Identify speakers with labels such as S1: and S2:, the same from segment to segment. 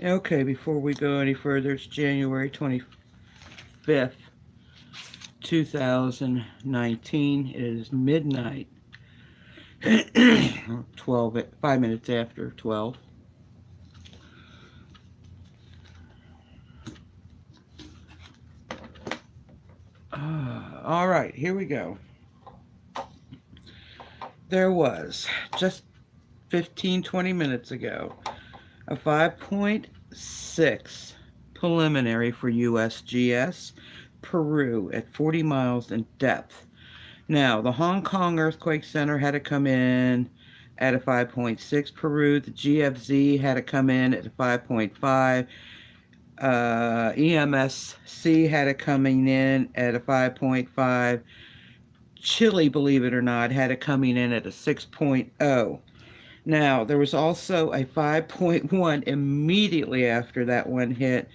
S1: Okay, before we go any further, it's January 25th, 2019. It is midnight, 12, 5 minutes after 12. All right, here we go. There was just 15, 20 minutes ago a 5.6 preliminary for USGS, Peru at 40 miles in depth. Now, the Hong Kong Earthquake Center had to come in at a 5.6 Peru. The GFZ had to come in at a 5.5. EMSC had it coming in at a 5.5. Chile, believe it or not, had it coming in at a 6.0. Now, there was also a 5.1 immediately after that one hit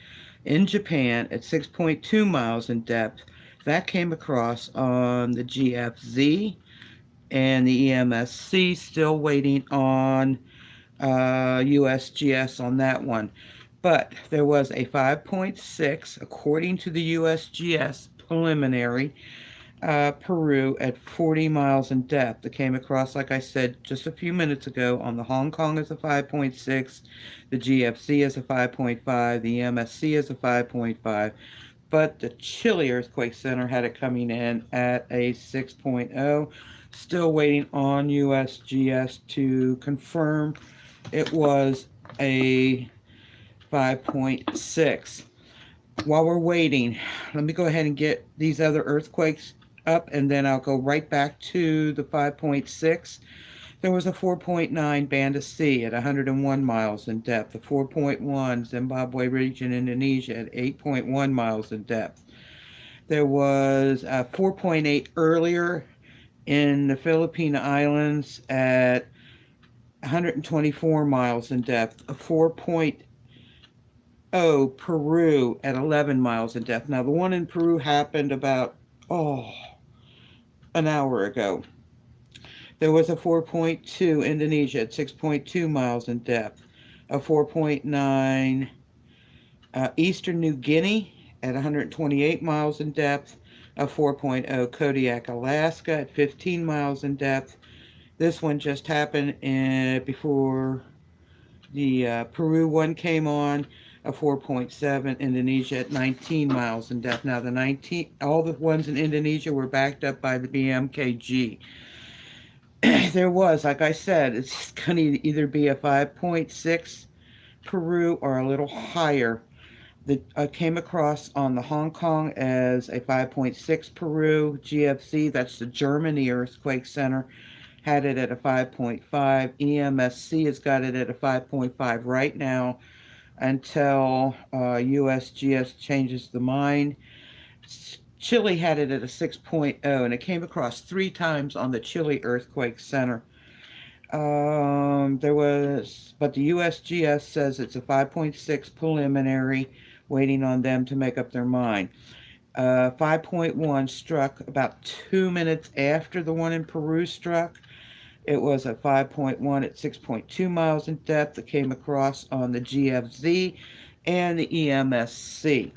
S1: in Japan at 6.2 miles in depth. That came across on the GFZ and the EMSC, still waiting on USGS on that one. But there was a 5.6, according to the USGS preliminary, Peru at 40 miles in depth. It came across, like I said just a few minutes ago, on the Hong Kong as a 5.6, the GFC as a 5.5, the MSC as a 5.5, but the Chile Earthquake Center had it coming in at a 6.0. Still waiting on USGS to confirm it was a 5.6. While we're waiting, let me go ahead and get these other earthquakes up, and then I'll go right back to the 5.6. There was a 4.9 Banda Sea at 101 miles in depth, a 4.1 Zimbabwe region, Indonesia at 8.1 miles in depth. There was a 4.8 earlier in the Philippine Islands at 124 miles in depth, a 4.0 Peru at 11 miles in depth. Now, the one in Peru happened about, an hour ago. There was a 4.2 Indonesia at 6.2 miles in depth, a 4.9 Eastern New Guinea at 128 miles in depth, a 4.0 Kodiak, Alaska at 15 miles in depth. This one just happened before the Peru one came on, a 4.7 Indonesia at 19 miles in depth. Now all the ones in Indonesia were backed up by the BMKG. There was, like I said, it's going to either be a 5.6 Peru or a little higher. That came across on the Hong Kong as a 5.6 Peru. GFC, that's the Germany Earthquake Center, had it at a 5.5. EMSC has got it at a 5.5 right now until USGS changes the mind. Chile had it at a 6.0, and it came across 3 times on the Chile Earthquake Center. But the USGS says it's a 5.6 preliminary, waiting on them to make up their mind. 5.1 struck about 2 minutes after the one in Peru struck. It was a 5.1 at 6.2 miles in depth that came across on the GFZ and the EMSC.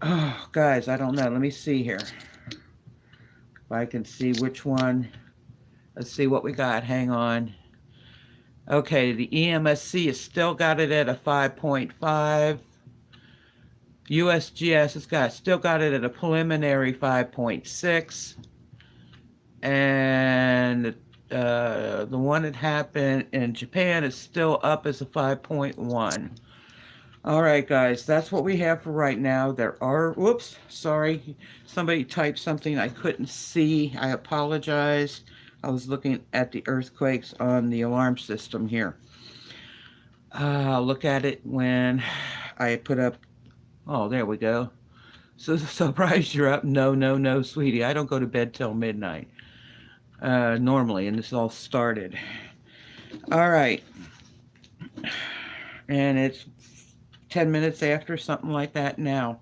S1: Oh, guys, I don't know. Let me see here. If I can see which one. Let's see what we got. Hang on. Okay, the EMSC has still got it at a 5.5. USGS has still got it at a preliminary 5.6. And the one that happened in Japan is still up as a 5.1. All right, guys, that's what we have for right now. There are, whoops, sorry, somebody typed something I couldn't see. I apologize. I was looking at the earthquakes on the alarm system here. I'll look at it when I put up, oh, there we go. So surprised you're up. No, sweetie. I don't go to bed till midnight. Normally, and this all started. All right. And it's 10 minutes after, something like that now.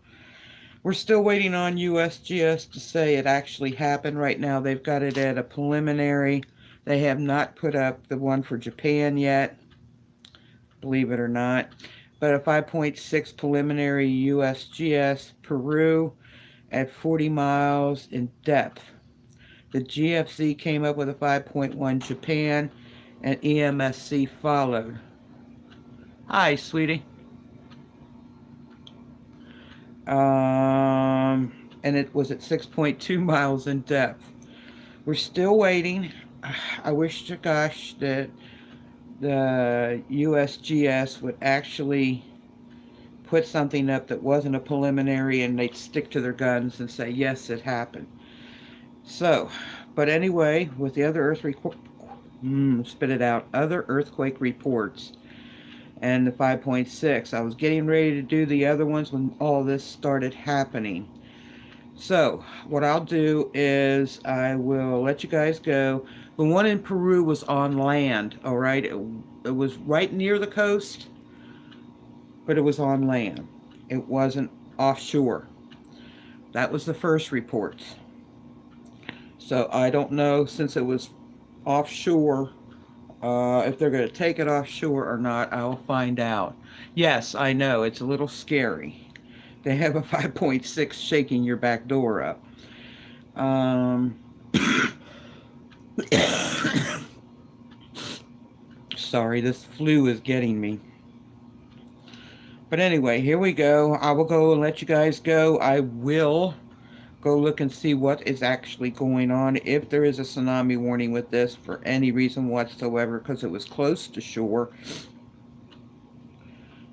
S1: We're still waiting on USGS to say it actually happened. Right now, they've got it at a preliminary. They have not put up the one for Japan yet, believe it or not. but a 5.6 preliminary USGS Peru at 40 miles in depth. The GFC came up with a 5.1 Japan, and EMSC followed. Hi, sweetie. And it was at 6.2 miles in depth. We're still waiting. I wish to gosh that the USGS would actually put something up that wasn't a preliminary and they'd stick to their guns and say, yes, it happened. So, but anyway, with the other spit it out, other earthquake reports and the 5.6, I was getting ready to do the other ones when all this started happening. So, what I'll do is I will let you guys go. The one in Peru was on land, all right? It was right near the coast, but it was on land. It wasn't offshore. That was the first report. So, I don't know, since it was offshore, if they're going to take it offshore or not. I'll find out. Yes, I know, it's a little scary. They have a 5.6 shaking your back door up. Sorry, this flu is getting me. But anyway, here we go. I will go and let you guys go. I will go look and see what is actually going on, if there is a tsunami warning with this for any reason whatsoever, because it was close to shore.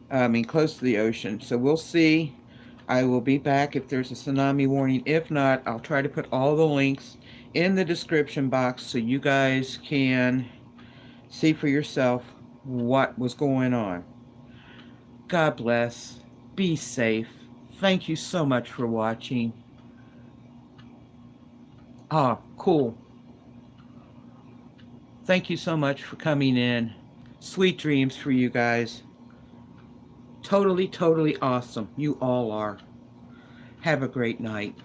S1: Close to the ocean. So we'll see. I will be back if there's a tsunami warning. If not, I'll try to put all the links in the description box so you guys can see for yourself what was going on. God bless. Be safe. Thank you so much for watching. Ah, cool. Thank you so much for coming in. Sweet dreams for you guys. Totally, totally awesome. You all are. Have a great night.